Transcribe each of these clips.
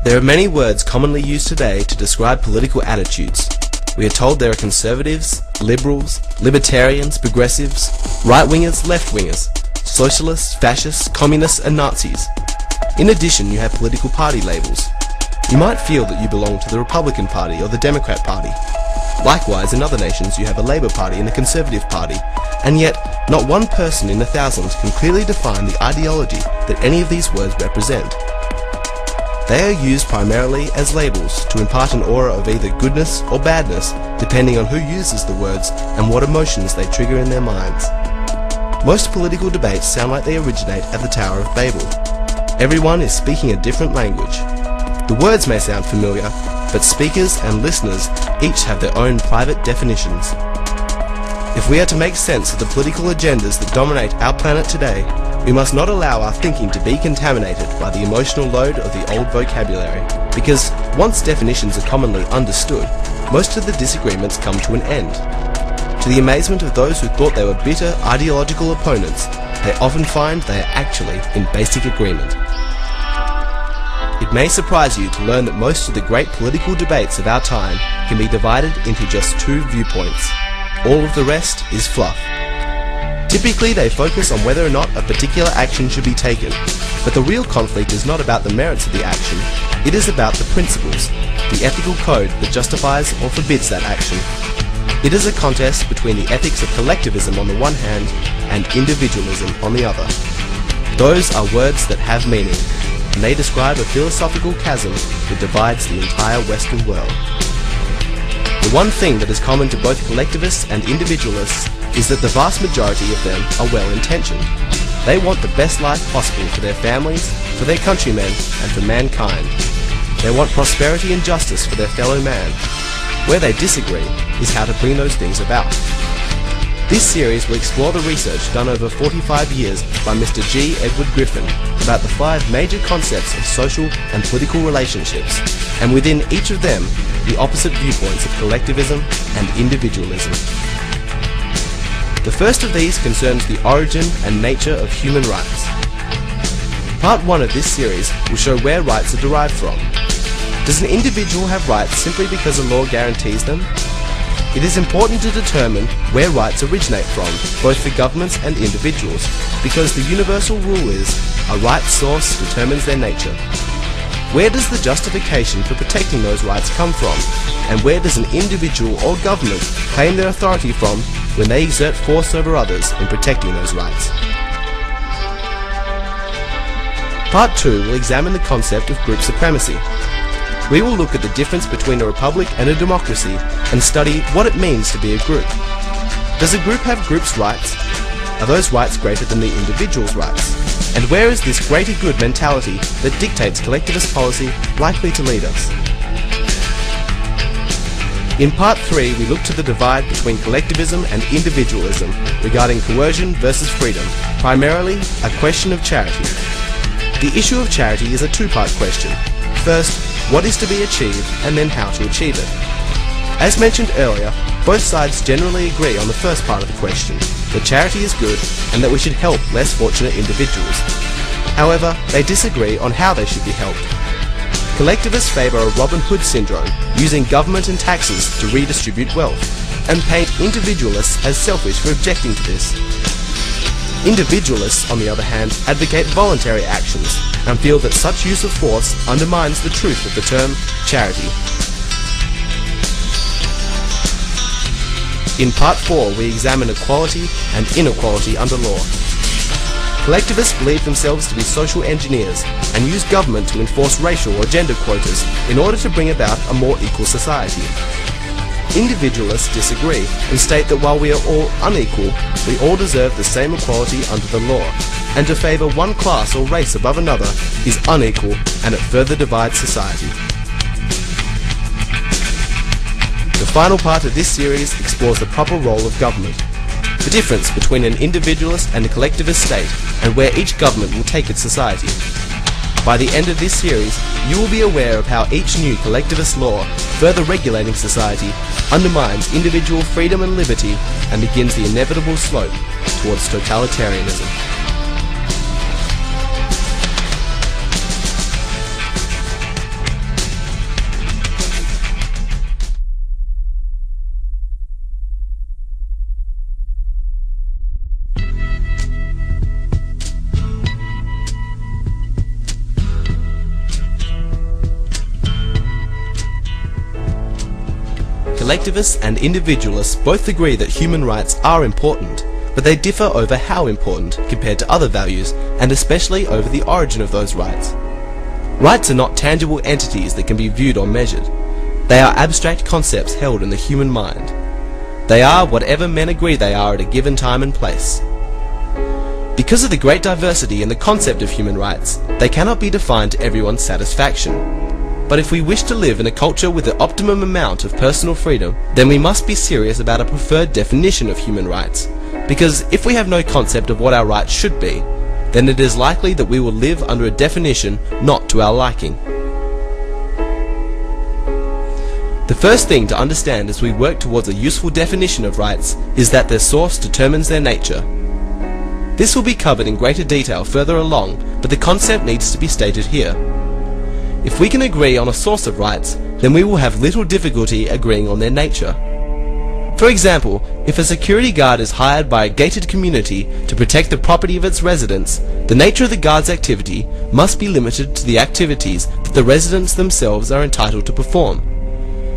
There are many words commonly used today to describe political attitudes. We are told there are conservatives, liberals, libertarians, progressives, right-wingers, left-wingers, socialists, fascists, communists and Nazis. In addition, you have political party labels. You might feel that you belong to the Republican Party or the Democrat Party. Likewise, in other nations you have a Labour Party and a Conservative Party, and yet not one person in 1,000 can clearly define the ideology that any of these words represent. They are used primarily as labels to impart an aura of either goodness or badness, depending on who uses the words and what emotions they trigger in their minds. Most political debates sound like they originate at the Tower of Babel. Everyone is speaking a different language. The words may sound familiar, but speakers and listeners each have their own private definitions. If we are to make sense of the political agendas that dominate our planet today, we must not allow our thinking to be contaminated by the emotional load of the old vocabulary, because once definitions are commonly understood, most of the disagreements come to an end. To the amazement of those who thought they were bitter ideological opponents, they often find they are actually in basic agreement. It may surprise you to learn that most of the great political debates of our time can be divided into just two viewpoints. All of the rest is fluff. Typically they focus on whether or not a particular action should be taken, but the real conflict is not about the merits of the action, it is about the principles, the ethical code that justifies or forbids that action. It is a contest between the ethics of collectivism on the one hand and individualism on the other. Those are words that have meaning, and they describe a philosophical chasm that divides the entire Western world. The one thing that is common to both collectivists and individualists is that the vast majority of them are well-intentioned. They want the best life possible for their families, for their countrymen, and for mankind. They want prosperity and justice for their fellow man. Where they disagree is how to bring those things about. This series will explore the research done over 45 years by Mr. G. Edward Griffin about the 5 major concepts of social and political relationships, and within each of them, the opposite viewpoints of collectivism and individualism. The first of these concerns the origin and nature of human rights. Part 1 of this series will show where rights are derived from. Does an individual have rights simply because a law guarantees them? It is important to determine where rights originate from, both for governments and individuals, because the universal rule is, a right source determines their nature. Where does the justification for protecting those rights come from, and where does an individual or government claim their authority from when they exert force over others in protecting those rights? Part 2 will examine the concept of group supremacy. We will look at the difference between a republic and a democracy and study what it means to be a group. Does a group have groups' rights? Are those rights greater than the individual's rights? And where is this greater good mentality that dictates collectivist policy likely to lead us? In Part 3 we look to the divide between collectivism and individualism regarding coercion versus freedom, primarily a question of charity. The issue of charity is a two-part question. First, what is to be achieved, and then how to achieve it. As mentioned earlier, both sides generally agree on the first part of the question, that charity is good and that we should help less fortunate individuals. However, they disagree on how they should be helped. Collectivists favour a Robin Hood syndrome, using government and taxes to redistribute wealth, and paint individualists as selfish for objecting to this. Individualists, on the other hand, advocate voluntary actions and feel that such use of force undermines the truth of the term charity. In Part 4 we examine equality and inequality under law. Collectivists believe themselves to be social engineers and use government to enforce racial or gender quotas in order to bring about a more equal society. Individualists disagree and state that while we are all unequal, we all deserve the same equality under the law, and to favour one class or race above another is unequal and it further divides society. The final part of this series explores the proper role of government, the difference between an individualist and a collectivist state, and where each government will take its society. By the end of this series, you will be aware of how each new collectivist law, further regulating society, undermines individual freedom and liberty and begins the inevitable slope towards totalitarianism. collectivists and individualists both agree that human rights are important, but they differ over how important compared to other values, and especially over the origin of those rights. Rights are not tangible entities that can be viewed or measured. They are abstract concepts held in the human mind. They are whatever men agree they are at a given time and place. Because of the great diversity in the concept of human rights, they cannot be defined to everyone's satisfaction. But if we wish to live in a culture with the optimum amount of personal freedom, then we must be serious about a preferred definition of human rights. Because if we have no concept of what our rights should be, then it is likely that we will live under a definition not to our liking. The first thing to understand as we work towards a useful definition of rights is that their source determines their nature. This will be covered in greater detail further along, but the concept needs to be stated here. If we can agree on a source of rights, then we will have little difficulty agreeing on their nature. For example, if a security guard is hired by a gated community to protect the property of its residents, the nature of the guard's activity must be limited to the activities that the residents themselves are entitled to perform.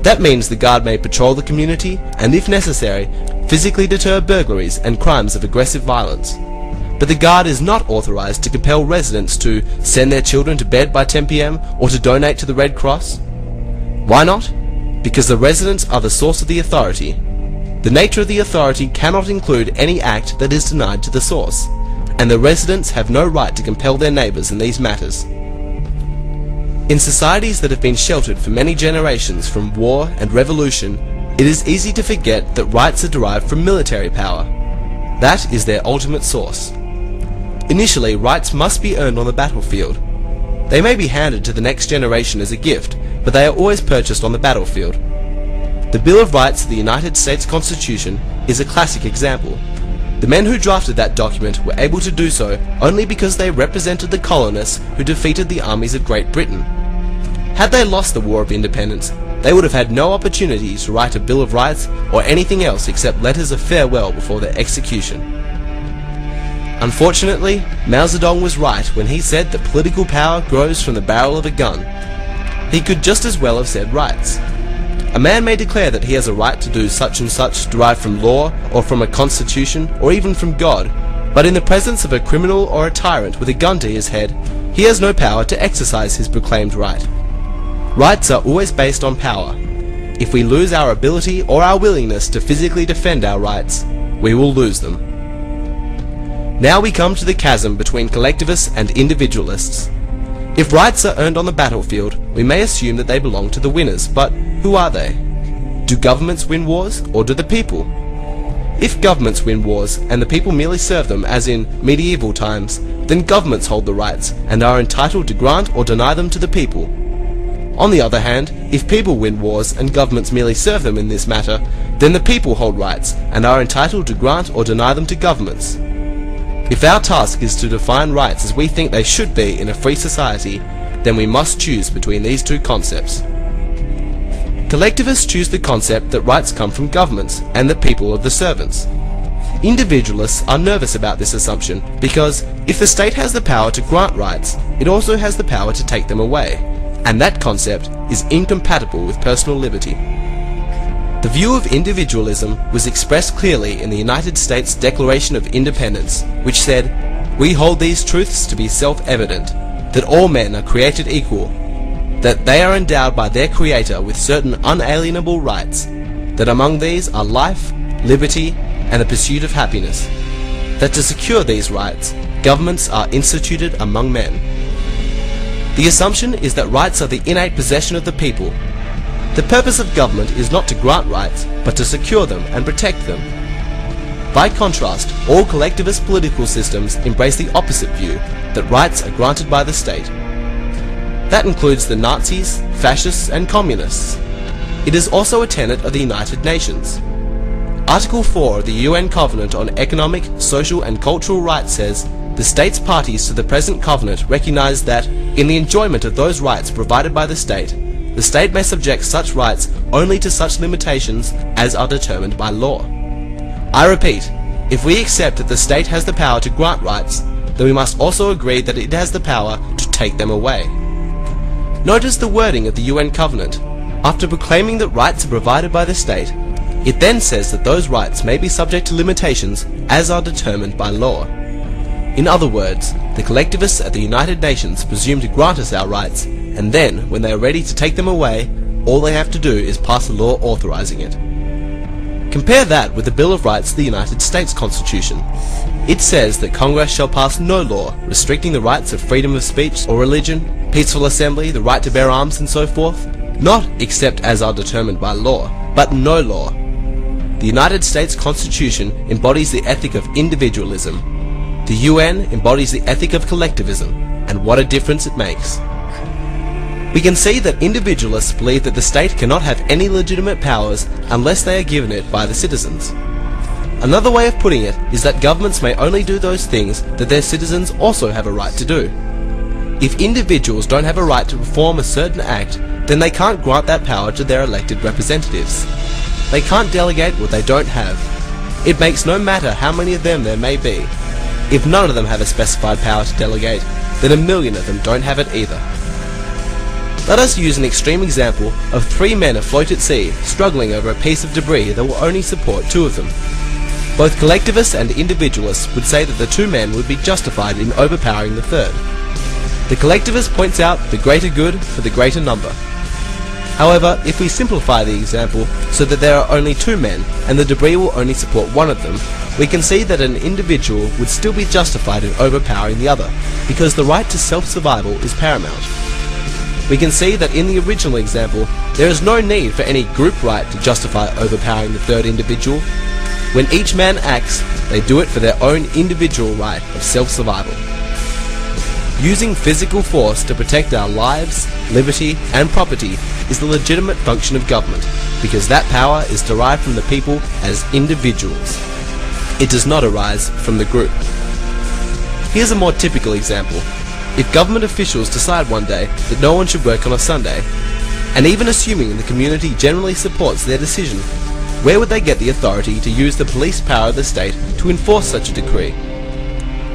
That means the guard may patrol the community and, if necessary, physically deter burglaries and crimes of aggressive violence. But the guard is not authorized to compel residents to send their children to bed by 10 p.m. or to donate to the Red Cross. Why not? Because the residents are the source of the authority. The nature of the authority cannot include any act that is denied to the source, and the residents have no right to compel their neighbors in these matters. In societies that have been sheltered for many generations from war and revolution, it is easy to forget that rights are derived from military power. That is their ultimate source. Initially, rights must be earned on the battlefield. They may be handed to the next generation as a gift, but they are always purchased on the battlefield. The Bill of Rights of the United States Constitution is a classic example. The men who drafted that document were able to do so only because they represented the colonists who defeated the armies of Great Britain. Had they lost the War of Independence, they would have had no opportunity to write a Bill of Rights or anything else except letters of farewell before their execution. Unfortunately, Mao Zedong was right when he said that political power grows from the barrel of a gun. He could just as well have said rights. A man may declare that he has a right to do such and such derived from law or from a constitution or even from God, but in the presence of a criminal or a tyrant with a gun to his head, he has no power to exercise his proclaimed right. Rights are always based on power. If we lose our ability or our willingness to physically defend our rights, we will lose them. Now we come to the chasm between collectivists and individualists. If rights are earned on the battlefield, we may assume that they belong to the winners, but who are they? Do governments win wars, or do the people? If governments win wars, and the people merely serve them, as in medieval times, then governments hold the rights, and are entitled to grant or deny them to the people. On the other hand, if people win wars, and governments merely serve them in this matter, then the people hold rights, and are entitled to grant or deny them to governments. If our task is to define rights as we think they should be in a free society, then we must choose between these two concepts. Collectivists choose the concept that rights come from governments and that people are the servants. Individualists are nervous about this assumption because if the state has the power to grant rights, it also has the power to take them away, and that concept is incompatible with personal liberty. The view of individualism was expressed clearly in the United States Declaration of Independence, which said, "We hold these truths to be self-evident, that all men are created equal, that they are endowed by their Creator with certain unalienable rights, that among these are life, liberty, and the pursuit of happiness, that to secure these rights, governments are instituted among men." The assumption is that rights are the innate possession of the people. The purpose of government is not to grant rights, but to secure them and protect them. By contrast, all collectivist political systems embrace the opposite view, that rights are granted by the state. That includes the Nazis, fascists, and communists. It is also a tenet of the United Nations. Article 4 of the UN Covenant on Economic, Social and Cultural Rights says, "The states parties to the present covenant recognize that, in the enjoyment of those rights provided by the state may subject such rights only to such limitations as are determined by law." I repeat, if we accept that the state has the power to grant rights, then we must also agree that it has the power to take them away. Notice the wording of the UN Covenant. After proclaiming that rights are provided by the state, it then says that those rights may be subject to limitations as are determined by law. In other words, the collectivists at the United Nations presume to grant us our rights, and then, when they are ready to take them away, all they have to do is pass a law authorizing it. Compare that with the Bill of Rights of the United States Constitution. It says that Congress shall pass no law restricting the rights of freedom of speech or religion, peaceful assembly, the right to bear arms and so forth, not except as are determined by law, but no law. The United States Constitution embodies the ethic of individualism. The UN embodies the ethic of collectivism, and what a difference it makes. We can see that individualists believe that the state cannot have any legitimate powers unless they are given it by the citizens. Another way of putting it is that governments may only do those things that their citizens also have a right to do. If individuals don't have a right to perform a certain act, then they can't grant that power to their elected representatives. They can't delegate what they don't have. It makes no matter how many of them there may be. If none of them have a specified power to delegate, then 1,000,000 of them don't have it either. Let us use an extreme example of 3 men afloat at sea struggling over a piece of debris that will only support 2 of them. Both collectivists and individualists would say that the 2 men would be justified in overpowering the 3rd. The collectivist points out the greater good for the greater number. However, if we simplify the example so that there are only 2 men and the debris will only support 1 of them, we can see that an individual would still be justified in overpowering the other, because the right to self-survival is paramount. We can see that in the original example, there is no need for any group right to justify overpowering the 3rd individual. When each man acts, they do it for their own individual right of self-survival. Using physical force to protect our lives, liberty, and property is the legitimate function of government, because that power is derived from the people as individuals. It does not arise from the group. Here's a more typical example. If government officials decide one day that no one should work on a Sunday, and even assuming the community generally supports their decision, where would they get the authority to use the police power of the state to enforce such a decree?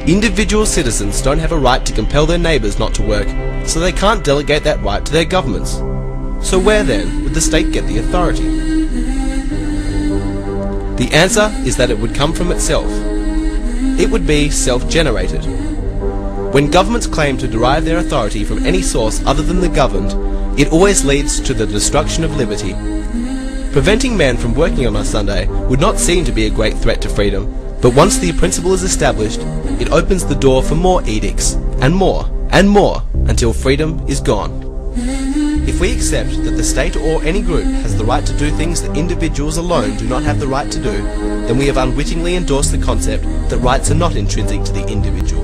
Individual citizens don't have a right to compel their neighbours not to work, so they can't delegate that right to their governments. So where then would the state get the authority? The answer is that it would come from itself. It would be self-generated. When governments claim to derive their authority from any source other than the governed, it always leads to the destruction of liberty. Preventing men from working on a Sunday would not seem to be a great threat to freedom, but once the principle is established, it opens the door for more edicts, and more, until freedom is gone. If we accept that the state or any group has the right to do things that individuals alone do not have the right to do, then we have unwittingly endorsed the concept that rights are not intrinsic to the individual,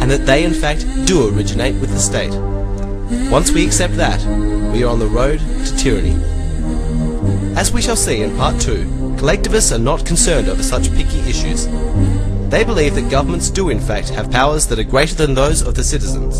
and that they in fact do originate with the state. Once we accept that, we are on the road to tyranny. As we shall see in Part 2, collectivists are not concerned over such picky issues. They believe that governments do in fact have powers that are greater than those of the citizens.